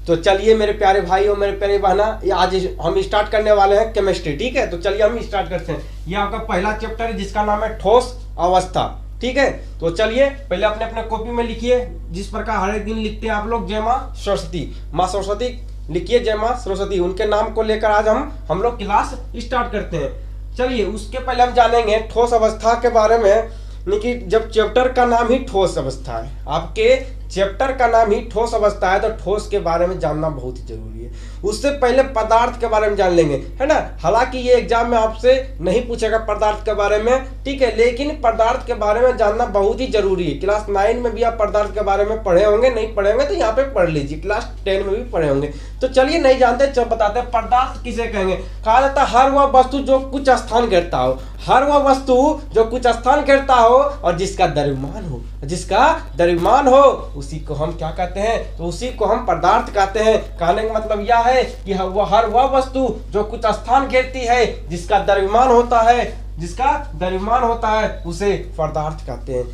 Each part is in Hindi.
तो चलिए मेरे प्यारे भाई और मेरे प्यारे बहना, ये आज हम स्टार्ट करने वाले हैं केमिस्ट्री। ठीक है, तो चलिए हम स्टार्ट करते हैं। ये आपका पहला चैप्टर है जिसका नाम है ठोस अवस्था। ठीक है, तो चलिए पहले अपने अपने कॉपी में लिखिए, जिस प्रकार हर एक दिन लिखते हैं आप लोग, जय माँ सरस्वती। माँ सरस्वती लिखिए, जय माँ सरस्वती, उनके नाम को लेकर आज हम लोग क्लास स्टार्ट करते हैं। चलिए उसके पहले हम जानेंगे ठोस अवस्था के बारे में। कि जब चैप्टर का नाम ही ठोस अवस्था है, आपके चैप्टर का नाम ही ठोस अवस्था है, तो ठोस के बारे में जानना बहुत ही जरूरी है। उससे पहले पदार्थ के बारे में जान लेंगे, है ना। हालांकि ये एग्जाम में आपसे नहीं पूछेगा पदार्थ के बारे में, ठीक है, लेकिन पदार्थ के बारे में जानना बहुत ही जरूरी है। क्लास 9 में भी आप पदार्थ के बारे में पढ़े होंगे, नहीं पढ़े होंगे तो यहाँ पे पढ़ लीजिए, क्लास 10 में भी पढ़े होंगे। तो चलिए नहीं जानते, चल बताते हैं पदार्थ किसे कहेंगे। कहा जाता है हर वह वस्तु जो कुछ स्थान घेरता हो, हर वह वस्तु जो कुछ स्थान घेरता हो और जिसका द्रव्यमान हो, जिसका द्रव्यमान हो, उसी को हम क्या कहते हैं, तो उसी को हम पदार्थ कहते हैं। कहने का मतलब यह है कि हर वह वस्तु जो कुछ स्थान घेरती है, जिसका द्रव्यमान होता है, जिसका द्रव्यमान होता है, उसे पदार्थ कहते हैं।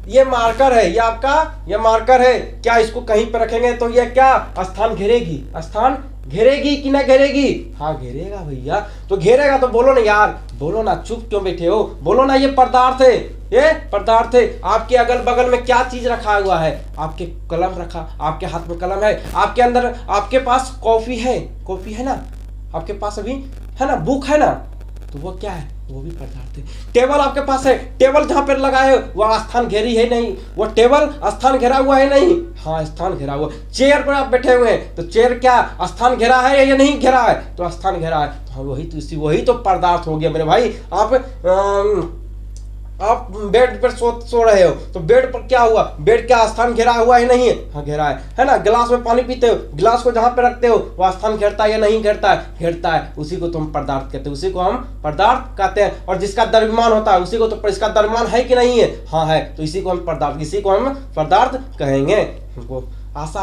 ये मार्कर है, ये आपका ये मार्कर है। क्या इसको कहीं पर रखेंगे तो ये क्या स्थान घेरेगी, स्थान घेरेगी कि ना घेरेगी? हाँ घेरेगा भैया। तो घेरेगा तो बोलो ना यार, बोलो ना, चुप क्यों बैठे हो, बोलो ना। ये पदार्थ है, ये पदार्थ है। आपके अगल बगल में क्या चीज रखा हुआ है? आपके कलम रखा, आपके हाथ में कलम है, आपके अंदर आपके पास कॉफी है, कॉफी है ना आपके पास अभी, है ना, बुक है ना, तो वो क्या है, वो भी पदार्थ है। टेबल आपके पास है, टेबल जहां पर लगा है वह स्थान घेरी है नहीं, वो टेबल स्थान घेरा हुआ है नहीं, हाँ स्थान घेरा हुआ। चेयर पर आप बैठे हुए हैं, तो चेयर क्या स्थान घेरा है या नहीं घेरा है? तो स्थान घेरा है। तो वही तो पदार्थ हो गया मेरे भाई। आप बेड पर सो रहे हो, तो बेड पर क्या हुआ, बेड क्या स्थान घेरा हुआ है नहीं है? हाँ घेरा है ना। गिलास में पानी पीते हो, गिलास को जहां पे रखते हो वह स्थान घेरता है या नहीं घेरता है? घेरता है। उसी को तो हम पदार्थ कहते हैं, उसी को हम पदार्थ कहते हैं। और जिसका द्रव्यमान होता है उसी को, तो इसका द्रव्यमान है कि नहीं है? हाँ है, तो इसी को हम पदार्थ, इसी को हम पदार्थ कहेंगे। हमको आशा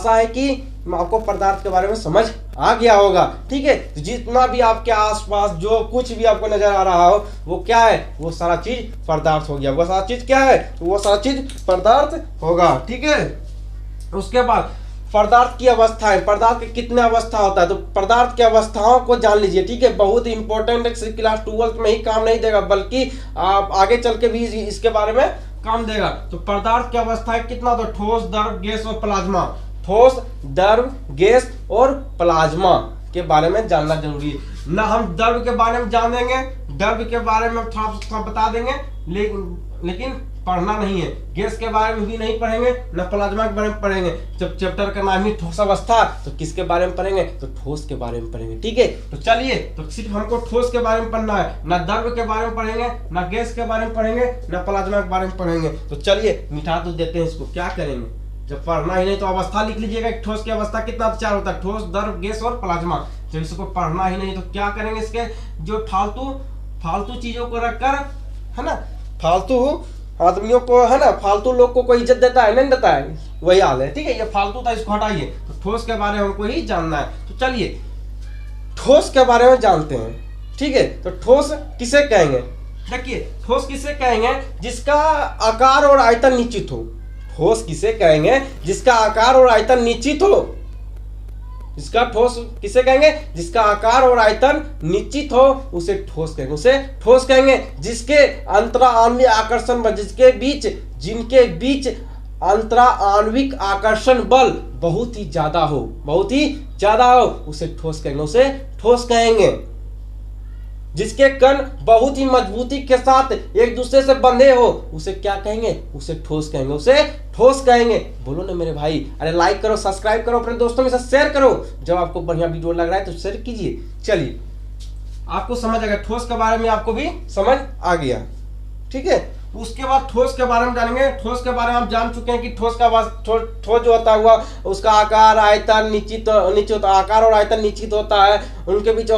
है कि आपको पदार्थ के बारे में समझ आ गया होगा। ठीक है, तो जितना भी आपके आसपास जो कुछ भी आपको नजर आ रहा हो वो क्या है, वो सारा चीज पदार्थ हो गया। वो सारा चीज क्या है, वो सारा चीज पदार्थ होगा। ठीक है, उसके बाद पदार्थ की अवस्था है। पदार्थ के कितने अवस्था होता है, तो पदार्थ की अवस्थाओं को जान लीजिए। ठीक है, बहुत इंपॉर्टेंट है, क्लास 12 में ही काम नहीं देगा, बल्कि आप आगे चल के भी इसके बारे में काम देगा। तो पदार्थ की अवस्था है कितना, तो ठोस, द्रव, गैस और प्लाज्मा। ठोस, द्रव, गैस और प्लाज्मा के बारे में जानना जरूरी है ना। हम द्रव के बारे में जान देंगे, द्रव के बारे में थोड़ा बता देंगे, लेकिन पढ़ना नहीं है। गैस के बारे में भी नहीं पढ़ेंगे, न प्लाज्मा के बारे में पढ़ेंगे। जब चैप्टर का नाम ही ठोस अवस्था, तो किसके बारे में पढ़ेंगे, तो ठोस के बारे में पढ़ेंगे। ठीक है, तो चलिए, तो सिर्फ हमको ठोस के बारे में पढ़ना है, न द्रव के बारे में पढ़ेंगे, न गैस के बारे में पढ़ेंगे, न प्लाज्मा के बारे में पढ़ेंगे। तो चलिए मिटा तो देते हैं इसको, क्या करेंगे, जब पढ़ना ही नहीं तो अवस्था लिख लीजिएगा। ठोस की अवस्था कितना 4 होता है, ठोस, द्रव, गैस और प्लाज्मा। जब इसको पढ़ना ही नहीं तो क्या करेंगे, इसके जो फालतू चीजों को रखकर, है ना, फालतू आदमियों को, है ना, फालतू लोग को कोई इज्जत देता है, नहीं देता है, वही हाल है। ठीक है, ये फालतू था, इसको हटाइए। तो ठोस के बारे में हमको ही जानना है। तो चलिए ठोस के बारे में जानते हैं। ठीक है, तो ठोस किसे कहेंगे, देखिए ठोस किसे कहेंगे, जिसका आकार और आयतन निश्चित हो। ठोस किसे कहेंगे, जिसका आकार और आयतन निश्चित हो। जिसका ठोस किसे कहेंगे, जिसका आकार और आयतन निश्चित हो, उसे ठोस कहेंगे, उसे ठोस कहेंगे। जिसके अंतरा आणविक आकर्षण बल, जिनके बीच अंतरा आणविक आकर्षण बल बहुत ही ज्यादा हो, उसे ठोस कहेंगे, उसे ठोस कहेंगे। जिसके कण बहुत ही मजबूती के साथ एक दूसरे से बंधे हो, उसे क्या कहेंगे, उसे ठोस कहेंगे, उसे ठोस कहेंगे। बोलो ना मेरे भाई, अरे लाइक करो, सब्सक्राइब करो, अपने दोस्तों के साथ शेयर करो। जब आपको बढ़िया वीडियो लग रहा है तो शेयर कीजिए। चलिए आपको समझ आ गया, ठोस के बारे में आपको भी समझ आ गया। ठीक है, उसके बाद ठोस के बारे में जानेंगे। ठोस के बारे में हम जान चुके हैं कि ठोस जो होता हुआ, उसका आकार आयतन निश्चित होता, आकार और आयतन निश्चित होता है। उनके बीच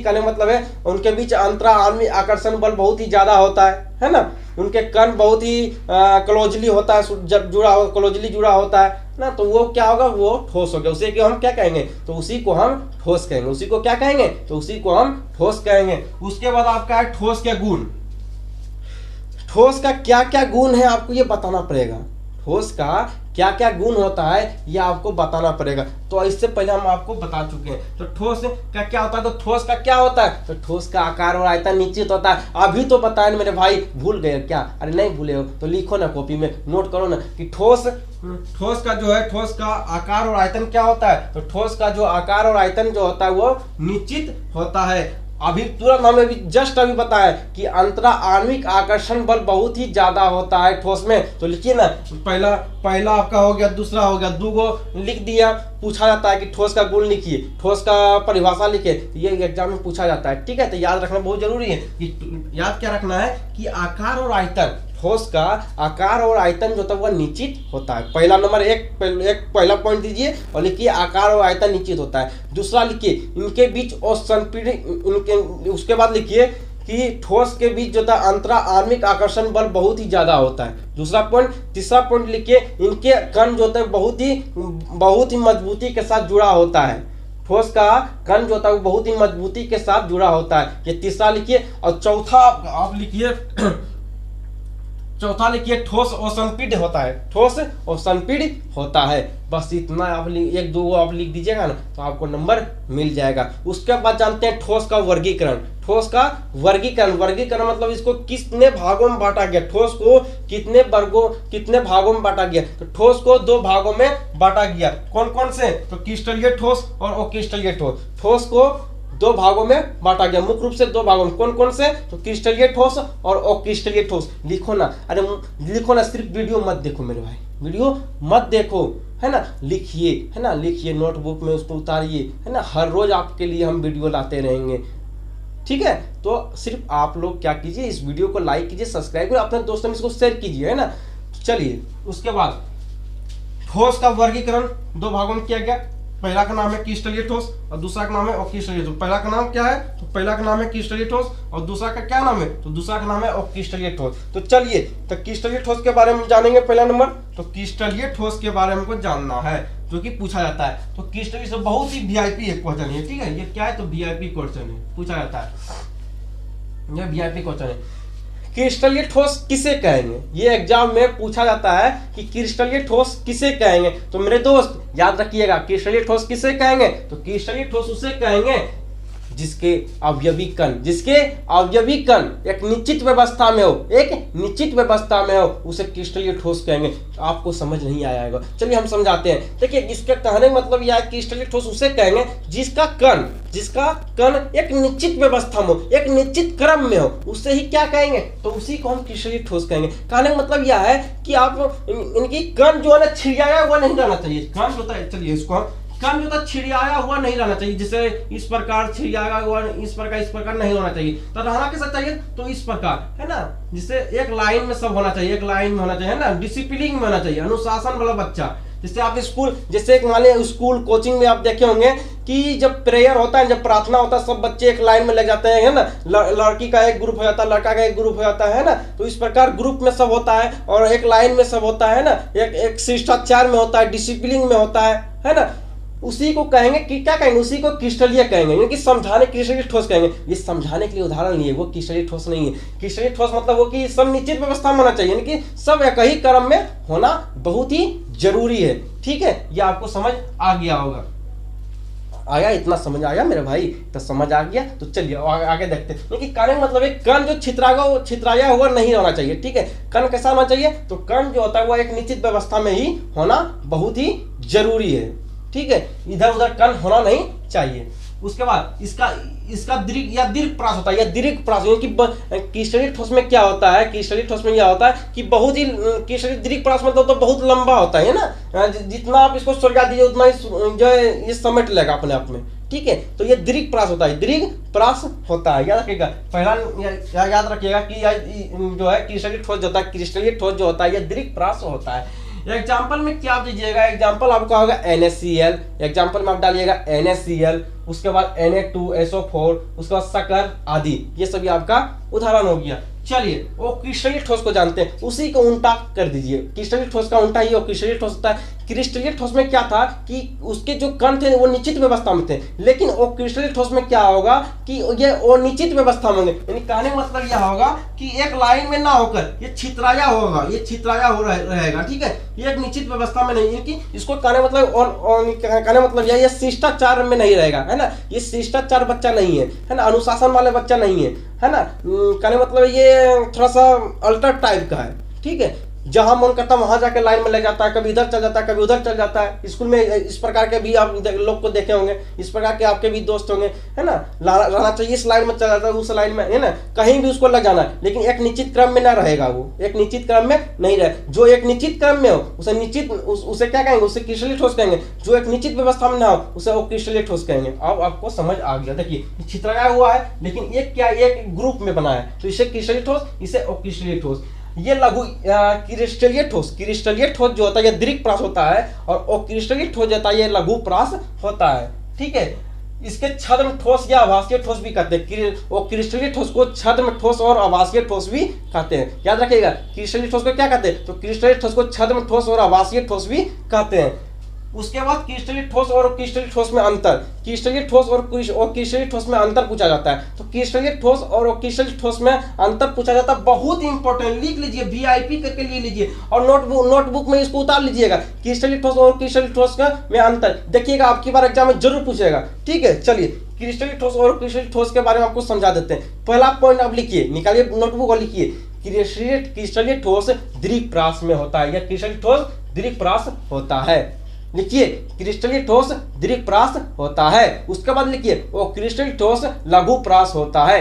कहने मतलब है, उनके बीच अंतरा आणविक आकर्षण बल बहुत ही ज्यादा होता है ना। उनके कण बहुत ही क्लोजली होता है, क्लोजली जुड़ा होता है ना। तो वो क्या होगा, वो ठोस हो गया। उसे कि हम क्या कहेंगे, तो उसी को हम ठोस कहेंगे। उसी को क्या कहेंगे, तो उसी को हम ठोस कहेंगे। उसके बाद आपका है ठोस के गुण। ठोस का क्या क्या गुण है आपको ये बताना पड़ेगा। ठोस का क्या क्या गुण होता है ये आपको बताना पड़ेगा। तो इससे पहले हम आपको बता चुके हैं। तो ठोस का क्या होता है, तो ठोस का क्या होता है, तो ठोस का आकार और आयतन निश्चित होता है। अभी तो बताया मेरे भाई, भूल गए क्या? अरे नहीं भूले हो तो लिखो ना कॉपी में, नोट करो ना कि ठोस का जो है, ठोस का आकार और आयतन क्या होता है। तो ठोस का जो आकार और आयतन जो होता है वो निश्चित होता है। अभी तुरंत हमें भी जस्ट अभी बताया कि अंतरा आणविक आकर्षण बल बहुत ही ज्यादा होता है ठोस में। तो लिखिए ना, पहला आपका हो गया, दूसरा हो गया, दो गो लिख दिया। पूछा जाता है कि ठोस का गुण लिखिए, ठोस का परिभाषा लिखिए, ये एग्जाम में पूछा जाता है। ठीक है, तो याद रखना बहुत जरूरी है कि याद क्या रखना है कि आकार और आयतन, ठोस का आकार और आयतन जो होता है वह निश्चित होता है। पहला नंबर एक पहला पॉइंट दीजिए और लिखिए आकार और आयतन निश्चित होता है। दूसरा लिखिए इनके बीच संपीड़ित, इनके उसके बाद लिखिए कि ठोस के बीच जो था अंतरा आणविक आकर्षण बल बहुत ही ज्यादा होता है। दूसरा पॉइंट। तीसरा पॉइंट लिखिए इनके कण जो होता है बहुत ही मजबूती के साथ जुड़ा होता है। ठोस का कण जो होता है वो बहुत ही मजबूती के साथ जुड़ा होता है, ये तीसरा लिखिए। और चौथा आप लिखिए ठोस और संपीड़ होता है, ठोस और संपीड़ होता है। बस इतना आप एक दो आप लिख दीजिएगा ना तो आपको नंबर मिल जाएगा। उसके बाद जानते हैं ठोस का वर्गीकरण। ठोस का वर्गीकरण मतलब इसको कितने भागों में बांटा गया, ठोस को कितने भागों में बांटा गया। तो ठोस को दो भागों में बांटा गया। कौन कौन से? तो क्रिस्टलीय ठोस और अक्रिस्टलीय ठोस। ठोस को दो भागों में बांटा गया, मुख्य रूप से दो भागों में। कौन कौन से? तो क्रिस्टलीय ठोस और अक्रिस्टलीय ठोस। लिखो ना, अरे लिखो ना, सिर्फ वीडियो मत देखो मेरे भाई, वीडियो मत देखो, है ना, लिखिए, है ना, लिखिए नोटबुक में, उसको उतारिए, है ना। हर रोज आपके लिए हम वीडियो लाते रहेंगे, ठीक है। तो सिर्फ आप लोग क्या कीजिए, इस वीडियो को लाइक कीजिए, सब्सक्राइब कीजिए, अपने दोस्तों में इसको शेयर कीजिए, है ना। चलिए उसके बाद ठोस का वर्गीकरण दो भागों में किया गया। पहला का नाम है क्रिस्टलीय ठोस और दूसरा का नाम है अक्रिस्टलीय ठोस। पहला का नाम क्या है? तो पहला का नाम है क्रिस्टलीय ठोस और दूसरा का क्या नाम है? तो दूसरा का नाम है अक्रिस्टलीय ठोस। तो चलिए, तो क्रिस्टलीय ठोस के बारे में जानेंगे। पहला नंबर, तो क्रिस्टलीय ठोस के बारे में को जानना है जो कि पूछा जाता है। तो क्रिस्टलीय से बहुत ही वीआईपी एक क्वेश्चन है, ठीक है। ये क्या है? तो वीआईपी क्वेश्चन है, पूछा जाता है, ये वीआईपी क्वेश्चन है। क्रिस्टलीय ठोस किसे कहेंगे? ये एग्जाम में पूछा जाता है कि क्रिस्टलीय ठोस किसे कहेंगे। तो मेरे दोस्त याद रखिएगा, क्रिस्टलीय ठोस किसे कहेंगे? तो क्रिस्टलीय ठोस उसे कहेंगे जिसके अवयवी कण एक निश्चित व्यवस्था में हो, उसे क्रिस्टलीय ठोस कहेंगे। आपको समझ नहीं आएगा, चलिए हम समझाते हैं। देखिए इसके कहने का मतलब यह है, क्रिस्टलीय ठोस उसे कहेंगे जिसका कण एक निश्चित व्यवस्था में हो, एक निश्चित क्रम में हो, उससे ही क्या कहेंगे? तो उसी को हम क्रिस्टलीय ठोस कहेंगे। कहने का मतलब यह है कि आप इनकी कण जो है ना छिड़ियाया हुआ नहीं रहना चाहिए। कण होता है, चलिए इसको हम कण जो था छिड़ियाया हुआ नहीं रहना चाहिए, जैसे इस प्रकार छिड़ियाया हुआ, इस प्रकार नहीं होना चाहिए। तो रहना कैसा चाहिए? तो इस प्रकार, है ना, जिससे एक लाइन में सब होना चाहिए, एक लाइन में होना चाहिए, है ना, डिसिप्लिन में होना चाहिए, अनुशासन वाला बच्चा। जैसे आप जैसे एक मान लिया स्कूल कोचिंग में आप देखे होंगे कि जब प्रेयर होता है, जब प्रार्थना होता है, सब बच्चे एक लाइन में लग जाते हैं, है ना। लड़की का एक ग्रुप हो जाता है, लड़का का एक ग्रुप हो जाता है ना। तो इस प्रकार ग्रुप में सब होता है और एक लाइन में सब होता है ना, एक शिष्टाचार में होता है, डिसिप्लिन में होता है ना। उसी को कहेंगे कि क्या कहेंगे? उसी को क्रिस्टलीय कहेंगे, यानी कि समझाने क्रिस्टलीय ठोस कहेंगे। ये समझाने के लिए उदाहरण लिए, वो क्रिस्टलीय ठोस नहीं है। क्रिस्टलीय ठोस मतलब वो कि सब निश्चित व्यवस्था में होना चाहिए, यानी कि सब एक ही क्रम में होना बहुत ही जरूरी है, ठीक है। ये आपको समझ आ गया होगा, आया? इतना समझ आया मेरे भाई? तो समझ आ गया तो चलिए आगे देखते हैं। क्योंकि कण मतलब एक कण जो छितराया हुआ नहीं होना चाहिए, ठीक है। कण कैसा होना चाहिए? तो कण जो होता है वो एक निश्चित व्यवस्था में ही होना बहुत ही जरूरी है, ठीक है। इधर उधर कण होना नहीं चाहिए। उसके बाद इसका दीर्घ प्रास होता है, या दीर्घ प्रास, क्योंकि क्रिस्टलीय ठोस में क्या होता है? क्रिस्टलीय ठोस में यह होता है कि बहुत ही क्रिस्टलीय दीर्घ प्रास मतलब तो बहुत लंबा होता है ना। जितना आप इसको सुलझा दीजिए उतना जो है ये समेट लेगा अपने आप में, ठीक है। तो ये दीर्घ प्रास होता है, दीर्घ प्रास होता है, याद रखिएगा। पहला याद रखिएगा कि जो है क्रिस्टलीय ठोस जो होता है, क्रिस्टलीय ठोस जो होता है यह दीर्घ प्रास होता है। एग्जाम्पल में क्या दीजिएगा? एग्जाम्पल आपका होगा NaCl। एग्जाम्पल में आप डालिएगा NaCl, उसके बाद Na2SO4, उसके बाद शक्कर आदि। ये सभी आपका उदाहरण हो गया। चलिए वो क्रिस्टलीय ठोस को जानते हैं, उसी को उल्टा कर दीजिए। क्रिस्टलीय ठोस का उल्टा ही वो क्रिस्टलीय ठोस होता है। क्रिस्टलीय ठोस में क्या था कि उसके जो कण थे वो निश्चित व्यवस्था में थे, लेकिन वो क्रिस्टलीय ठोस में क्या होगा कि ये अनिश्चित व्यवस्था में होंगे। यानी कहने का मतलब यह होगा कि एक लाइन में ना होकर ये छितराया होगा, ये छितराया हो रहेगा, ठीक है। ये एक निश्चित व्यवस्था में नहीं है कि इसको कहने मतलब कहने मतलब ये शिष्टाचार में नहीं रहेगा, है ना, ये शिष्टाचार बच्चा नहीं है ना, अनुशासन वाले बच्चा नहीं है ना, कहने मतलब ये थोड़ा सा अल्टर टाइप का है, ठीक है, जहां मन करता वहां जाके लाइन में लग जाता है, कभी इधर चल जाता है, कभी उधर चल जाता है। स्कूल में इस प्रकार के भी आप लोग को देखे होंगे, इस प्रकार के आपके भी दोस्त होंगे, है ना, रहना चाहिए इस लाइन में चल जाता है, उस लाइन में, है ना, कहीं भी उसको लग जाना है, लेकिन एक निश्चित क्रम में ना रहेगा, वो एक निश्चित क्रम में नहीं रहे। जो एक निश्चित क्रम में हो उसे निश्चित उसे क्या कहेंगे, उसे क्रिस्टलीय ठोस कहेंगे। जो एक निश्चित व्यवस्था में ना हो उसे अक्रिस्टलीय ठोस कहेंगे। अब आपको समझ आ गया। देखिए छितराया हुआ है, लेकिन एक क्या एक ग्रुप में बना है, तो इसे क्रिस्टलीय ठोस, इसे अक्रिस्टलीय ठोस। ये लघु क्रिस्टलीय ठोस, क्रिस्टलीय ठोस जो होता है ये दीर्घ प्रास होता है, और अक्रिस्टलीय ठोस जो होता है ये लघु प्रास होता है, ठीक है। इसके छद्म ठोस या आभासीय ठोस भी कहते हैं। वो क्रिस्टलीय ठोस को छद्म ठोस और आभासीय ठोस भी कहते हैं। याद रखिएगा, क्रिस्टलीय ठोस को क्या कहते हैं, तो क्रिस्टलीय ठोस को छद्म ठोस और आभासीय ठोस भी कहते हैं। उसके बाद क्रिस्टलीय ठोस और क्रिस्टलीय ठोस में अंतर, क्रिस्टलीय ठोस और क्रिस्टलीय ठोस में अंतर पूछा जाता है। तो क्रिस्टलीय ठोस और क्रिस्टलीय ठोस में अंतर पूछा जाता है, बहुत इंपॉर्टेंट, लिख लीजिए, वीआईपी करके ले लीजिए और नोटबुक में इसको उतार लीजिएगा। क्रिस्टलीय ठोस और क्रिस्टलीय ठोस का में अंतर देखिएगा, आपकी बार एग्जाम में जरूर पूछेगा, ठीक है। चलिए क्रिस्टलीय ठोस और क्रिस्टलीय ठोस के बारे में आपको समझा देते हैं। पहला पॉइंट आप लिखिए, निकालिए नोटबुक और लिखिए, क्रिस्टलीय ठोस दीर्घ प्रास में होता है, या क्रिस्टलीय ठोस दीर्घ प्रास होता है। लिखिए क्रिस्टलीय ठोस दीर्घ प्रास होता है। उसके बाद लिखिए वो क्रिस्टलीय ठोस लघु प्रास होता है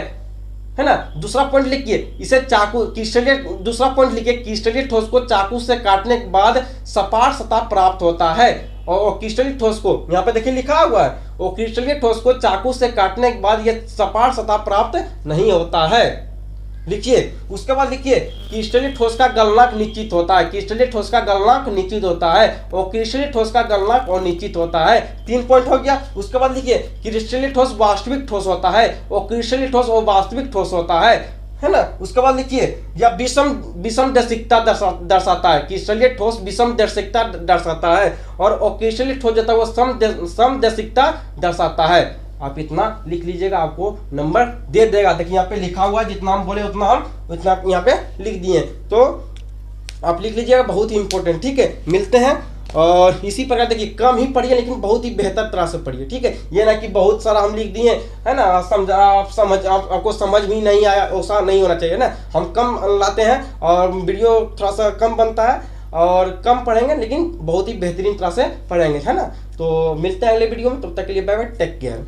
ना। दूसरा पॉइंट लिखिए, इसे चाकू क्रिस्टलीय, दूसरा पॉइंट लिखिए, क्रिस्टलीय ठोस को चाकू से काटने के बाद सपाट सतह प्राप्त होता है। और क्रिस्टलीय ठोस को यहाँ पे देखिए लिखा हुआ है, वो क्रिस्टलीय ठोस को चाकू से काटने के बाद यह सपाट सतह प्राप्त नहीं होता है। लिखिए उसके बाद लिखिए क्रिस्टलीय ठोस का गलनांक निश्चित होता है, क्रिस्टलीय ठोस का गलनांक निश्चित होता है, और क्रिस्टलीय ठोस का गलनांक और निश्चित होता है। 3 पॉइंट हो गया। उसके बाद लिखिए क्रिस्टलीय ठोस वास्तविक ठोस होता है, और क्रिस्टलीय ठोस और वास्तविक ठोस होता है ना। उसके बाद लिखिए यह विषम दर्शिकता दर्शाता है, क्रिस्टलीय ठोस विषम दर्शिकता दर्शाता है, और क्रिस्टलीय ठोस जो है वो सम दर्शिकता दर्शाता है। आप इतना लिख लीजिएगा, आपको नंबर दे देगा। देखिए यहाँ पे लिखा हुआ है, जितना हम बोले उतना हम उतना यहाँ पे लिख दिए, तो आप लिख लीजिएगा, बहुत ही इंपॉर्टेंट, ठीक है। मिलते हैं और इसी प्रकार देखिए, कम ही पढ़िए लेकिन बहुत ही बेहतर तरह से पढ़िए, ठीक है। ये ना कि बहुत सारा हम लिख दिए, है ना, आपको समझ भी नहीं आया, ऐसा नहीं होना चाहिए ना। हम कम लाते हैं और वीडियो थोड़ा सा कम बनता है, और कम पढ़ेंगे लेकिन बहुत ही बेहतरीन तरह से पढ़ेंगे, है ना। तो मिलते हैं अगले वीडियो में, तब तक के लिए बाय बाय, टेक केयर।